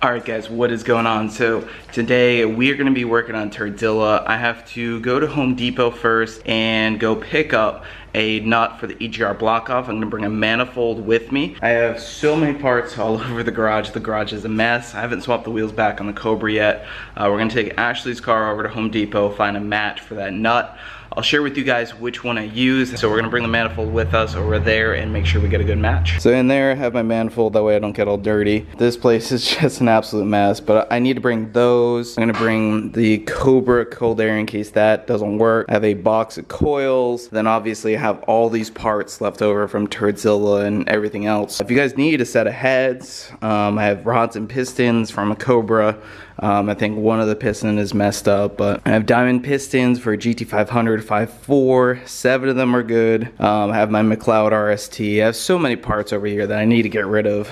Alright guys, what is going on? So today we are going to be working on Turdzilla. I have to go to Home Depot first and go pick up a nut for the EGR block off. I'm going to bring a manifold with me. I have so many parts all over the garage. The garage is a mess. I haven't swapped the wheels back on the Cobra yet. We're going to take Ashley's car over to Home Depot, find a match for that nut. I'll share with you guys which one I use. So we're gonna bring the manifold with us over there and make sure we get a good match. So in there I have my manifold, that way I don't get all dirty. This place is just an absolute mess, but I need to bring those. I'm gonna bring the Cobra cold air in case that doesn't work. I have a box of coils. Then obviously I have all these parts left over from Turdzilla and everything else. If you guys need a set of heads, I have rods and pistons from a Cobra. I think one of the piston is messed up, but I have diamond pistons for a GT500 5.4. 7 of them are good. I have my McLeod RST. I have so many parts over here that I need to get rid of.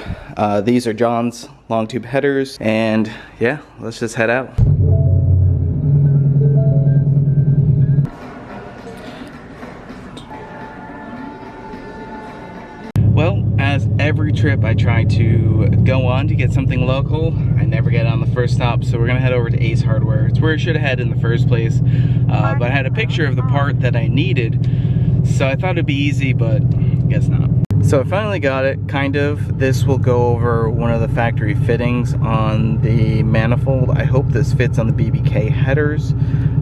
These are John's long tube headers, and yeah, let's just head out. Well, as every trip I try to go on to get something local, I never get on the first stop, so we're gonna head over to Ace Hardware. It's where I should have had in the first place, but I had a picture of the part that I needed, so I thought it'd be easy, but I guess not. So I finally got it, kind of. This will go over one of the factory fittings on the manifold. I hope this fits on the BBK headers.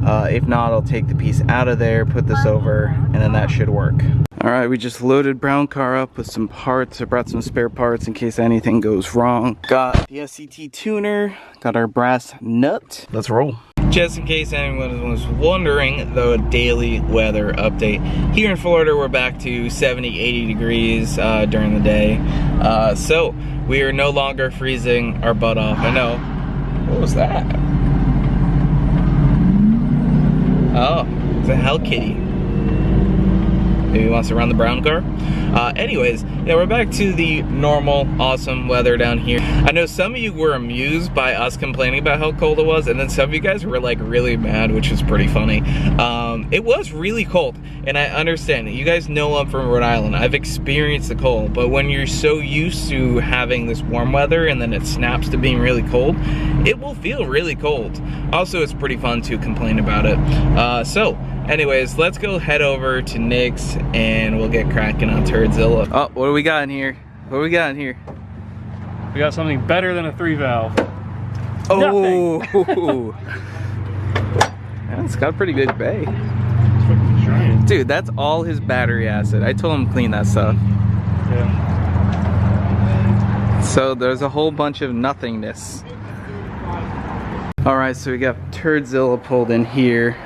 If not, I'll take the piece out of there, put this over, and then that should work. Alright, we just loaded Brown Car up with some parts. I brought some spare parts in case anything goes wrong. Got the SCT tuner, got our brass nut. Let's roll. Just in case anyone was wondering, the daily weather update. Here in Florida, we're back to 70, 80 degrees during the day. So, we are no longer freezing our butt off. I know. What was that? Oh, it's a Hell Kitty. Maybe he wants to run the brown car. Anyways, yeah, we're back to the normal, awesome weather down here. I know some of you were amused by us complaining about how cold it was, and then some of you guys were like really mad, which was pretty funny. It was really cold, and I understand it. You guys know I'm from Rhode Island. I've experienced the cold, but when you're so used to having this warm weather and then it snaps to being really cold, it will feel really cold. Also, it's pretty fun to complain about it. Anyways, let's go head over to Nick's and we'll get cracking on Turdzilla. Oh, what do we got in here? What do we got in here? We got something better than a 3-valve. Oh! Yeah, it's got a pretty good bay. Dude, that's all his battery acid. I told him to clean that stuff. Yeah. So there's a whole bunch of nothingness. Alright, so we got Turdzilla pulled in here.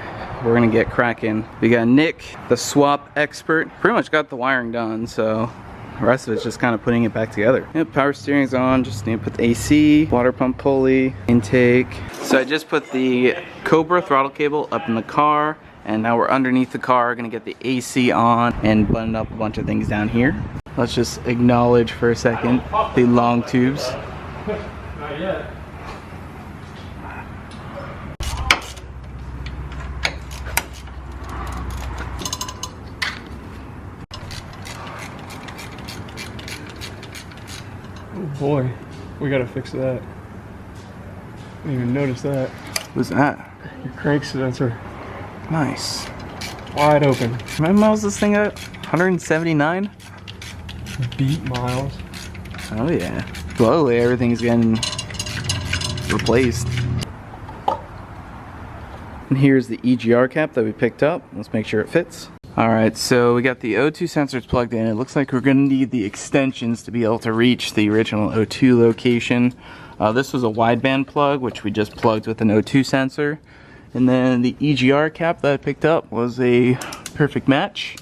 We're gonna get cracking. We got Nick, the swap expert. Pretty much got the wiring done, so the rest of it's just kind of putting it back together. Yep, power steering's on. Just need to put the AC, water pump pulley, intake. So I just put the Cobra throttle cable up in the car, and now we're underneath the car, gonna get the AC on and button up a bunch of things down here. Let's just acknowledge for a second the long tubes. Not yet. Oh boy, we gotta fix that. Didn't even notice that. What's that? Your crank sensor. Nice. Wide open. How many miles this thing at? 179? Beat miles. Oh yeah. Slowly everything's getting replaced. And here's the EGR cap that we picked up. Let's make sure it fits. Alright, so we got the O2 sensors plugged in. It looks like we're going to need the extensions to be able to reach the original O2 location. This was a wideband plug, which we just plugged with an O2 sensor. And then the EGR cap that I picked up was a perfect match.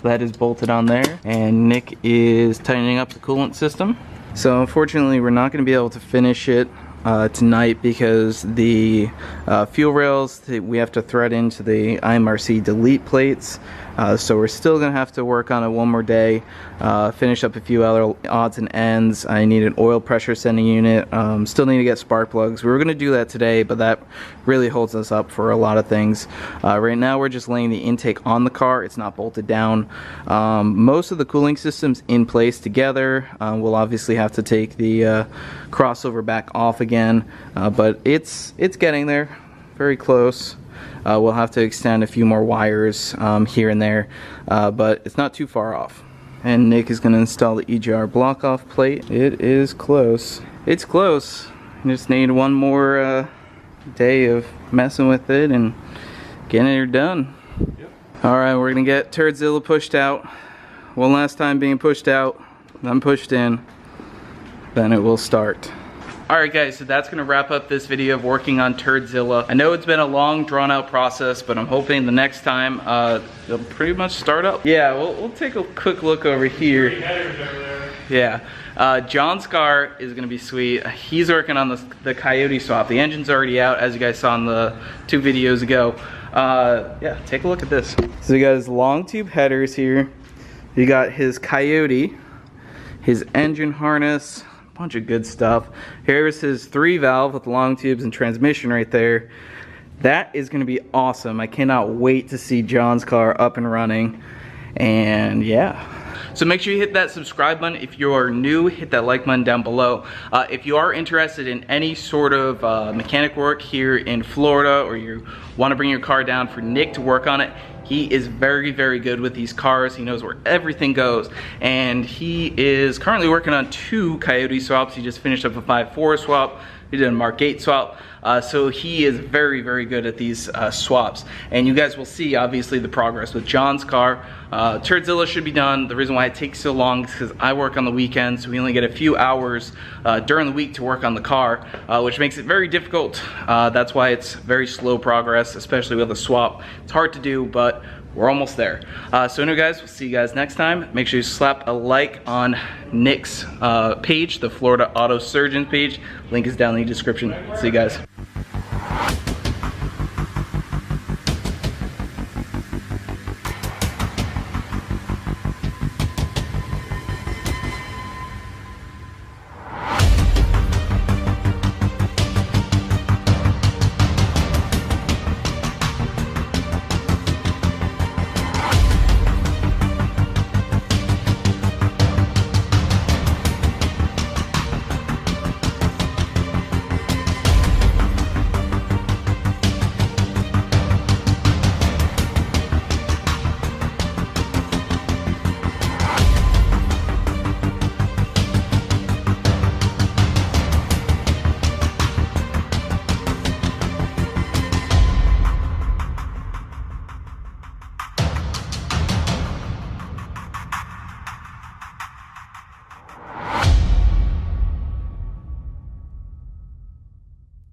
That is bolted on there. And Nick is tightening up the coolant system. So unfortunately, we're not going to be able to finish it tonight because the fuel rails we have to thread into the IMRC delete plates, so we're still gonna have to work on it one more day. Finish up a few other odds and ends. I need an oil pressure sending unit. Still need to get spark plugs. We were going to do that today, but that really holds us up for a lot of things. Right now we're just laying the intake on the car. It's not bolted down. Most of the cooling system's in place together. We'll obviously have to take the crossover back off again, but it's getting there, very close. We'll have to extend a few more wires here and there, but it's not too far off. And Nick is going to install the EGR block-off plate. It is close. It's close. Just need one more day of messing with it and getting it done. Yep. Alright, we're going to get Turdzilla pushed out. One last time being pushed out, then pushed in. Then it will start. Alright guys, so that's going to wrap up this video of working on Turdzilla. I know it's been a long, drawn-out process, but I'm hoping the next time it'll pretty much start up. Yeah, we'll take a quick look over here. Yeah, John's car is going to be sweet. He's working on the Coyote swap. The engine's already out, as you guys saw in the 2 videos ago. Yeah, take a look at this. So you got his long tube headers here. You got his Coyote, his engine harness, bunch of good stuff. Here's his 3-valve with long tubes and transmission right there. That is going to be awesome. I cannot wait to see John's car up and running. And yeah. So make sure you hit that subscribe button. If you are new, hit that like button down below. If you are interested in any sort of mechanic work here in Florida, or you want to bring your car down for Nick to work on it, he is very, very good with these cars. He knows where everything goes. And he is currently working on 2 Coyote swaps. He just finished up a 5.4 swap. He did a Mark 8 swap. So he is very, very good at these swaps. And you guys will see, obviously, the progress with John's car. Turdzilla should be done. The reason why it takes so long is because I work on the weekends. So we only get a few hours during the week to work on the car, which makes it very difficult. That's why it's very slow progress, especially with a swap. It's hard to do, but we're almost there. So anyway guys, we'll see you guys next time. Make sure you slap a like on Nick's page, the Florida Auto Surgeons page. Link is down in the description. See you guys.